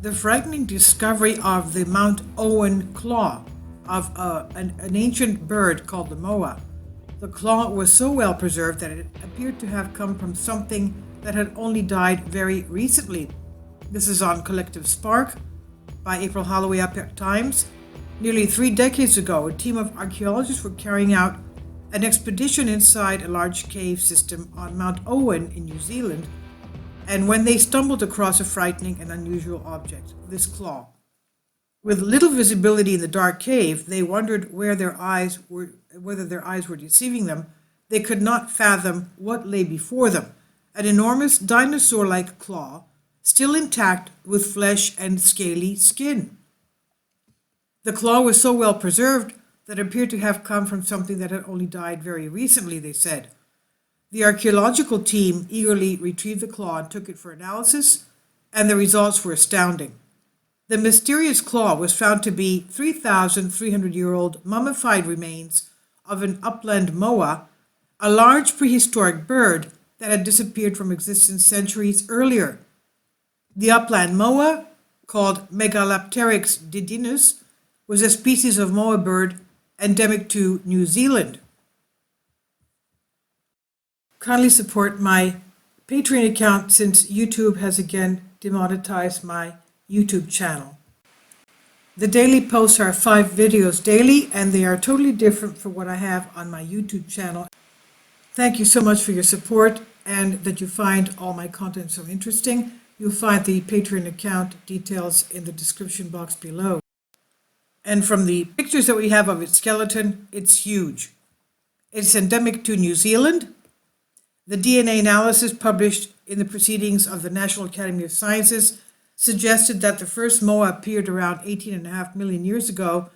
the frightening discovery of the Mount Owen claw of an ancient bird called the moa. The claw was so well preserved that it appeared to have come from something that had only died very recently. This is on Collective Spark by April Holloway Epoch Times. Nearly 3 decades ago, a team of archaeologists were carrying out an expedition inside a large cave system on Mount Owen in New Zealand, and when they stumbled across a frightening and unusual object, this claw. With little visibility in the dark cave, they wondered whether their eyes were deceiving them. They could not fathom what lay before them. An enormous dinosaur-like claw, still intact with flesh and scaly skin. The claw was so well preserved that it appeared to have come from something that had only died very recently, they said. The archaeological team eagerly retrieved the claw and took it for analysis, and the results were astounding. The mysterious claw was found to be 3,300-year-old mummified remains of an Upland Moa, a large prehistoric bird that had disappeared from existence centuries earlier. The Upland Moa, called Megalopteryx didinus, was a species of moa bird endemic to New Zealand. Kindly support my Patreon account since YouTube has again demonetized my YouTube channel. The daily posts are 5 videos daily, and they are totally different from what I have on my YouTube channel. Thank you so much for your support and that you find all my content so interesting. You'll find the Patreon account details in the description box below. And from the pictures that we have of its skeleton, it's huge. It's endemic to New Zealand. The DNA analysis published in the Proceedings of the National Academy of Sciences suggested that the first moa appeared around 18.5 million years ago,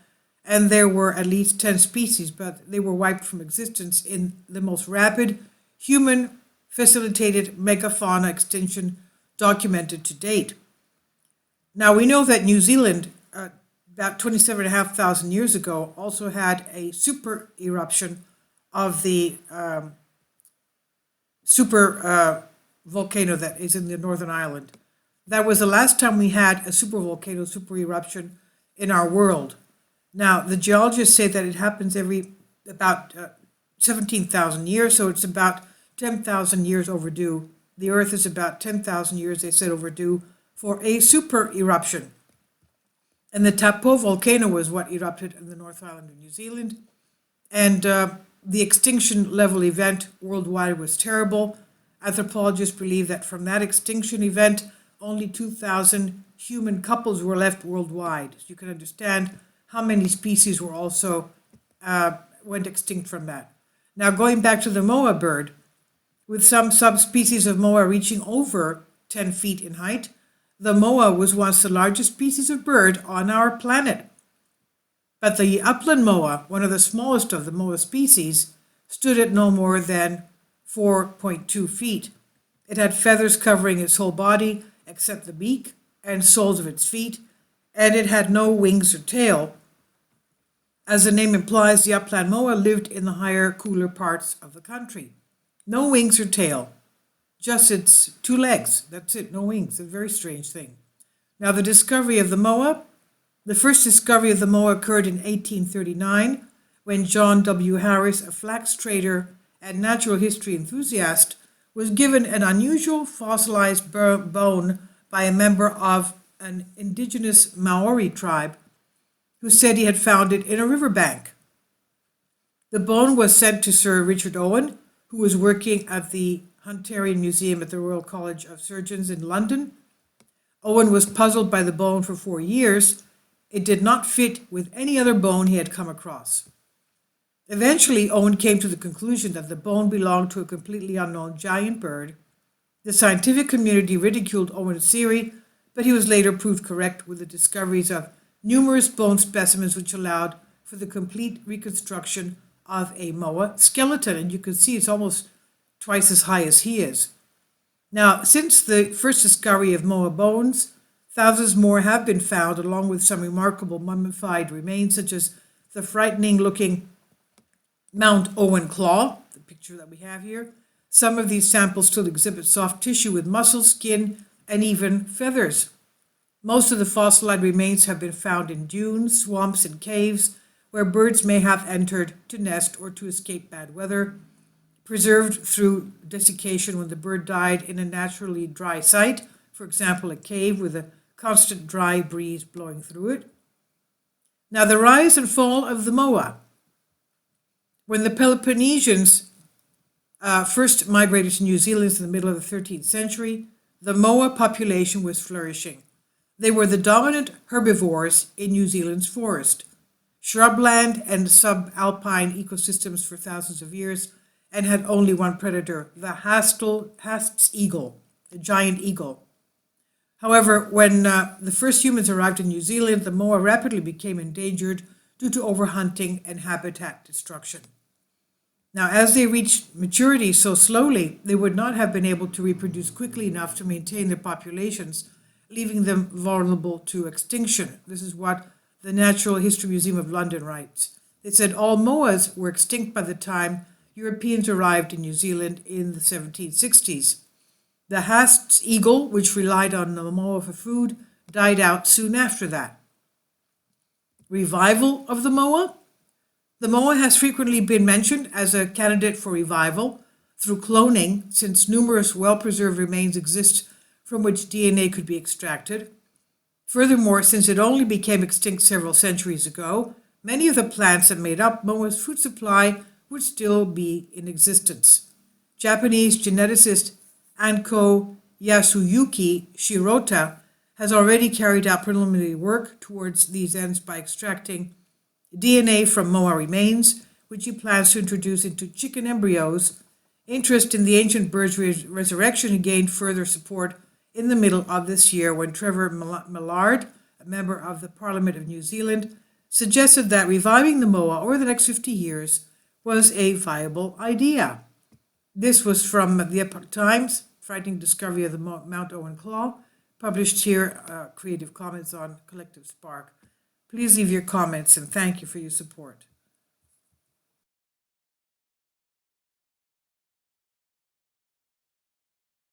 and there were at least 10 species, but they were wiped from existence in the most rapid human-facilitated megafauna extinction documented to date. Now, we know that New Zealand, about 27,500 years ago, also had a super eruption of the super volcano that is in the Northern Island. That was the last time we had a super volcano, super eruption in our world. Now, the geologists say that it happens every about 17,000 years, so it's about 10,000 years overdue. The Earth is about 10,000 years, they said, overdue for a super eruption. And the Taupo volcano was what erupted in the North Island of New Zealand. And the extinction level event worldwide was terrible. Anthropologists believe that from that extinction event, only 2,000 human couples were left worldwide. So you can understand how many species were also went extinct from that. Now, going back to the moa bird, with some subspecies of moa reaching over 10 feet in height, the moa was once the largest species of bird on our planet. But the upland moa, one of the smallest of the moa species, stood at no more than 4.2 feet. It had feathers covering its whole body, except the beak and soles of its feet, and it had no wings or tail. As the name implies, the upland moa lived in the higher, cooler parts of the country. No wings or tail. Just its 2 legs. That's it, no wings. A very strange thing. Now, the discovery of the moa. The first discovery of the moa occurred in 1839 when John W. Harris, a flax trader and natural history enthusiast, was given an unusual fossilized bone by a member of an indigenous Maori tribe who said he had found it in a riverbank. The bone was sent to Sir Richard Owen, who was working at the Hunterian Museum at the Royal College of Surgeons in London. Owen was puzzled by the bone for 4 years. It did not fit with any other bone he had come across. Eventually, Owen came to the conclusion that the bone belonged to a completely unknown giant bird. The scientific community ridiculed Owen's theory, but he was later proved correct with the discoveries of numerous bone specimens which allowed for the complete reconstruction of a moa skeleton. And you can see it's almost twice as high as he is. Now, since the first discovery of moa bones, thousands more have been found, along with some remarkable mummified remains, such as the frightening-looking Mount Owen claw, the picture that we have here. Some of these samples still exhibit soft tissue with muscle, skin, and even feathers. Most of the fossilized remains have been found in dunes, swamps, and caves where birds may have entered to nest or to escape bad weather, preserved through desiccation when the bird died in a naturally dry site, for example, a cave with a constant dry breeze blowing through it. Now, the rise and fall of the Moa. When the Peloponnesians first migrated to New Zealand in the middle of the 13th century, the Moa population was flourishing. They were the dominant herbivores in New Zealand's forest, shrubland and subalpine ecosystems for thousands of years, and had only one predator, the Haast's eagle, the giant eagle. However, when the first humans arrived in New Zealand, the Moa rapidly became endangered due to overhunting and habitat destruction. Now, as they reached maturity so slowly, they would not have been able to reproduce quickly enough to maintain their populations, leaving them vulnerable to extinction. This is what the Natural History Museum of London writes. It said all moas were extinct by the time Europeans arrived in New Zealand in the 1760s. The Haast's eagle, which relied on the moa for food, died out soon after that. Revival of the moa? The moa has frequently been mentioned as a candidate for revival through cloning, since numerous well-preserved remains exist from which DNA could be extracted. Furthermore, since it only became extinct several centuries ago, many of the plants that made up Moa's food supply would still be in existence. Japanese geneticist Anko Yasuyuki Shirota has already carried out preliminary work towards these ends by extracting DNA from Moa remains, which he plans to introduce into chicken embryos. Interest in the ancient bird's resurrection gained further support in the middle of this year when Trevor Millard, a member of the Parliament of New Zealand, suggested that reviving the Moa over the next 50 years was a viable idea. This was from the Epoch Times, Frightening Discovery of the Mount Owen Claw, published here, Creative Comments on Collective Spark. Please leave your comments and thank you for your support.